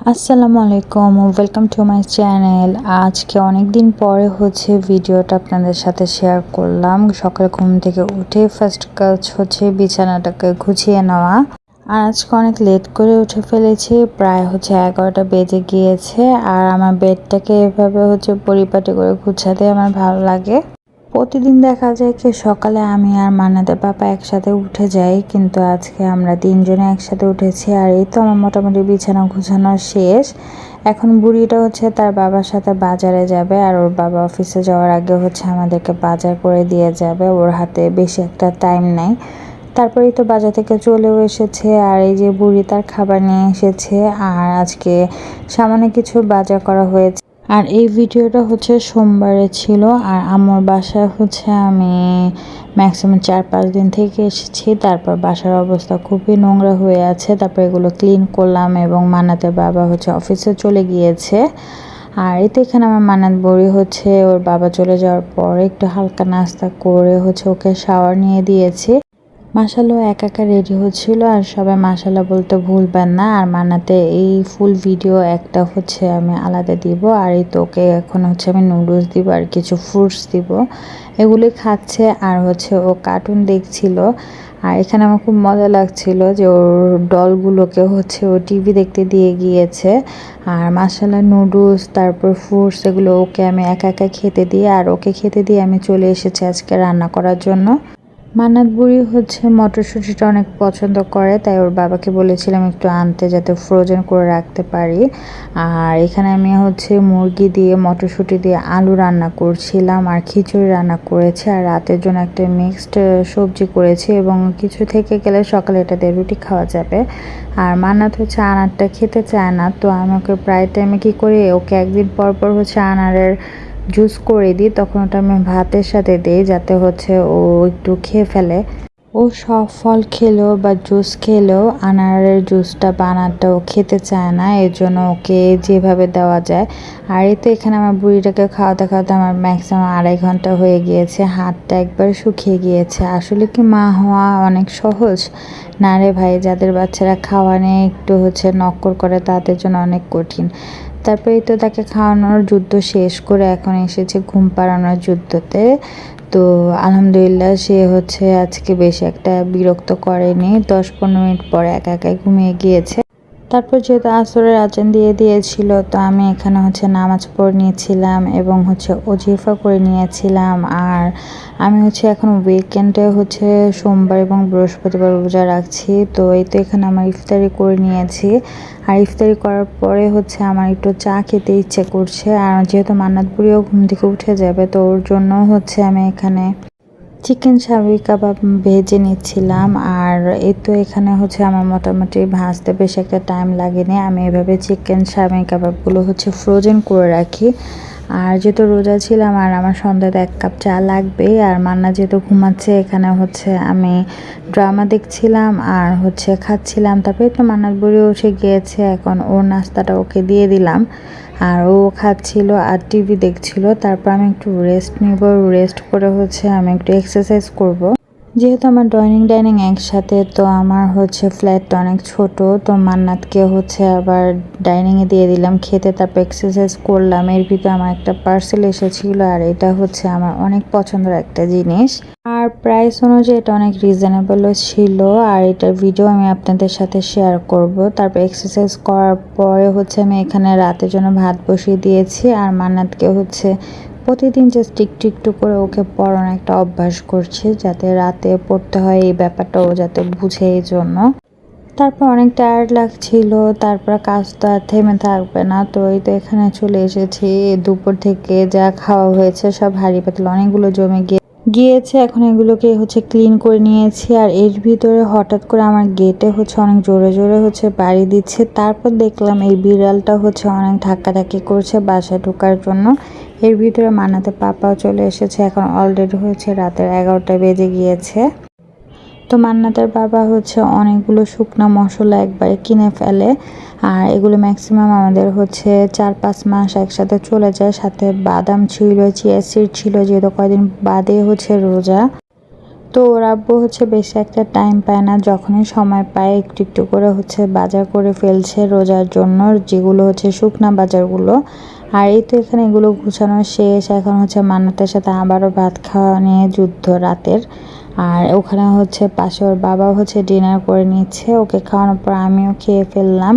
আসসালামু আলাইকুম, welcome to my channel. আজকে অনেক দিন পরে ভিডিওটা আপনাদের সাথে শেয়ার করলাম। সকালে ঘুম থেকে উঠে ফার্স্ট কাজ হচ্ছে বিছানাটাকে গুছিয়ে নেওয়া। আর আজকে অনেক লেট করে উঠে ফেলেছি, প্রায় 11টা বেজে গিয়েছে। আর আমার বেডটাকে এভাবে পরিপাটি করে গুছাতে আমার ভালো লাগে। প্রতিদিন দেখা যায় কি সকালে আমি আর মান্নাতের পাপা একসাথে উঠে যাই, কিন্তু আজকে আমরা তিনজনে একসাথে উঠেছি। আর এই তো আমার মোটামুটি বিছানা গুছানো শেষ। এখন বুড়িটা তার বাবার সাথে বাজারে যাবে, আর ওর বাবা অফিসে যাওয়ার আগে আমাদেরকে বাজার করে দিয়ে যাবে। ওর হাতে বেশি একটা টাইম নাই। তারপরেই তো বাজার থেকে চলেও এসেছে, আর এই যে বুড়ি তার খাবার নিয়ে এসেছে। আর আজকে সামান্য কিছু বাজার করা হয়েছে। আর এই ভিডিওটা সোমবারে ছিল। আর আমার বাসায় আমি ম্যাক্সিমাম 4-5 দিন থেকে এসেছি। তারপর বাসার অবস্থা খুবই নোংরা হয়ে আছে। তারপর এগুলো ক্লিন করলাম, এবং মান্নাতের বাবা অফিসে চলে গিয়েছে। আর এই তো এখানে আমার মান্নাত বুড়ি ওর বাবা চলে যাওয়ার পরে একটু হালকা নাস্তা করে ওকে শাওয়ার নিয়ে দিয়েছি। মাশাআল্লাহ একা একা রেডি হচ্ছিল, আর সবাই মাশাআল্লাহ বলতে ভুলবেন না। আর মানাতে এই ফুল ভিডিও একটা আমি আলাদা দিব। আর এই তোকে এখন আমি নুডলস দিব আর কিছু ফ্রুটস দিব, এগুলি খাচ্ছে। আর ও কার্টুন দেখছিল। আর এখানে আমার খুব মজা লাগছিল যে ওর ডলগুলোকে ও টিভি দেখতে দিয়ে গিয়েছে। আর মাশাআল্লাহ নুডলস তারপর ফ্রুটস এগুলো ওকে আমি একা একা খেতে দিই, আর ওকে খেতে দিয়ে আমি চলে এসেছি আজকে রান্না করার জন্য। মান্নাত বুড়ি মটরশুঁটিটা অনেক পছন্দ করে, তাই ওর বাবাকে বলেছিলাম একটু আনতে, যাতে ফ্রোজেন করে রাখতে পারি। আর এখানে আমি মুরগি দিয়ে মটরশুঁটি দিয়ে আলু রান্না করছিলাম, আর খিচুড়ি রান্না করেছি। আর রাতের জন্য একটা মিক্সড সবজি করেছি, এবং কিছু থেকে গেলে সকালে এটা দিয়ে রুটি খাওয়া যাবে। আর মান্নাত আনারটা খেতে চায় না, তো আমি ওকে প্রায় টাইমে কী করি, ওকে একদিন পর পর আনারের জুস করে দিই। তখন ওটা আমি ভাতের সাথে দিই, যাতে ও একটু খেয়ে ফেলে। ও সব ফল খেলেও বা জুস খেলেও আনারের জুসটা বানারটা ও খেতে চায় না, এর জন্য ওকে যেভাবে দেওয়া যায়। আর এই তো এখানে আমার বুড়িটাকে খাওয়াতে খাওয়াতে আমার ম্যাক্সিমাম 2.5 ঘন্টা হয়ে গিয়েছে। হাতটা একবার শুকিয়ে গিয়েছে। আসলে কি মা হওয়া অনেক সহজ না রে ভাই, যাদের বাচ্চারা খাওয়া নিয়ে একটু নক্কর করে তাদের জন্য অনেক কঠিন। তারপরে তো তাকে খাওয়ানোর যুদ্ধ শেষ করে এখন এসেছে ঘুম পাড়ানোর যুদ্ধতে। তো আলহামদুলিল্লাহ সে আজকে বেশি একটা বিরক্ত করেনি। 10-15 মিনিট পরে একা একাই ঘুমিয়ে গিয়েছে। তারপর যেহেতু আসরের আজান দিয়ে দিয়েছিল, তো আমি এখানে নামাজ পড়ে নিয়েছিলাম, এবং ওজিফা করে নিয়েছিলাম। আর আমি এখন উইকেন্ডে সোমবার এবং বৃহস্পতিবার রোজা রাখছি। তো এই তো এখানে আমার ইফতারি করে নিয়েছি। আর ইফতারি করার পরে আমার একটু চা খেতে ইচ্ছে করছে। আর যেহেতু মান্নাত বুড়িও ঘুম থেকে উঠে যাবে, তো ওর জন্য আমি এখানে চিকেন শাবি কাবাব ভেজে নিচ্ছিলাম। আর এই তো এখানে আমার মোটামুটি ভাজতে বেশ একটা টাইম লাগেনি। আমি এভাবে চিকেন শাবি কাবাবগুলো ফ্রোজেন করে রাখি। আর যেহেতু রোজা ছিলাম, আর আমার সন্ধ্যাতে 1 কাপ চা লাগবেই। আর মান্না যেহেতু ঘুমাচ্ছে, এখানে আমি ড্রামা দেখছিলাম আর খাচ্ছিলাম। তারপরে তো মান্নাত বুড়ি উঠে গিয়েছে, এখন ওর নাস্তাটা ওকে দিয়ে দিলাম। আর ও খাচ্ছিল আর টিভি দেখছিল। তারপর আমি একটু রেস্ট নিব, রেস্ট করে আমি একটু এক্সারসাইজ করব। যেহেতু আমার ডাইনিং একসাথে, তো আমার ফ্ল্যাটটা অনেক ছোট, তো মান্নাতকে আবার ডাইনিংয়ে দিয়ে দিলাম খেতে। তারপর এক্সারসাইজ করলাম। এর ভিতরে আমার একটা পার্সেল এসেছিল, আর এটা আমার অনেক পছন্দের একটা জিনিস। আর প্রাইস অনুযায়ী এটা অনেক রিজনেবলও ছিল। আর এটার ভিডিও আমি আপনাদের সাথে শেয়ার করব। তারপর এক্সারসাইজ করার পরে আমি এখানে রাতের জন্য ভাত বসিয়ে দিয়েছি। আর মান্নাতকে প্রতিদিন জাস্ট একটু একটু করে ওকে পড়ানোর একটা অভ্যাস করছে, যাতে রাতে পড়তে হয় এই ব্যাপারটা ও যাতে বুঝে। এই জন্য তারপর অনেক টায়ার্ড লাগছিল। তারপর কাজ তো আর থেমে থাকবে না, তো এই তো এখানে চলে এসেছি। দুপুর থেকে যা খাওয়া হয়েছে সব হাঁড়ি পাতিল অনেকগুলো জমে গিয়েছে। এখন এগুলোকে ক্লিন করে নিয়েছি। আর এর ভিতরে হঠাৎ করে আমার গেটে অনেক জোরে জোরে বাড়ি দিচ্ছে। তারপর দেখলাম এই বিড়ালটা অনেক ধাক্কাধাক্কি করছে বাসায় ঢোকার জন্য। এর ভিতরে মান্নাতের পাপাও চলে এসেছে। এখন অলরেডি রাতের 11টা বেজে গিয়েছে। তো মান্নাতের বাবা অনেকগুলো শুকনো মশলা একবারে কিনে ফেলে। আর এগুলো ম্যাক্সিমাম আমাদের 4-5 মাস একসাথে চলে যায়। সাথে বাদাম ছিল, চিয়া সিড ছিল, যেহেতু কয়দিন বাদে রোজা। তো ওর আব্বু হচ্ছে বেশি একটা টাইম পায় না, যখনই সময় পায় একটু একটু করে হচ্ছে বাজার করে ফেলছে রোজার জন্য, যেগুলো হচ্ছে শুকনা বাজারগুলো। আর এই তো এখানে এগুলো গুছানো শেষ, এখন হচ্ছে মান্নাতের সাথে আবারও ভাত খাওয়া নিয়ে যুদ্ধ রাতের। আর ওখানে হচ্ছে পাশে ওর বাবা হচ্ছে ডিনার করে নিচ্ছে, ওকে খাওয়ানোর পর আমিও খেয়ে ফেললাম।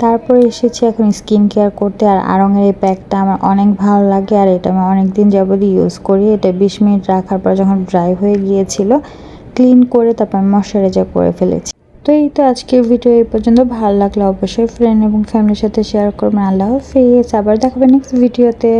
তারপরে এসেছি এখন স্কিন কেয়ার করতে। আর আড়ংয়ের এই প্যাকটা আমার অনেক ভালো লাগে, আর এটা আমি অনেক দিন যাবত ইউজ করি। এটা 20 মিনিট রাখার পর যখন ড্রাই হয়ে গিয়েছিল, ক্লিন করে তারপর ময়শ্চারাইজার করে ফেলেছি। তো এই তো আজকের ভিডিও এই পর্যন্ত। ভালো লাগলে অবশ্যই ফ্রেন্ড এবং ফ্যামিলির সাথে শেয়ার করবেন। আল্লাহ হাফেজ, আবার দেখাবেন নেক্সট ভিডিওতে।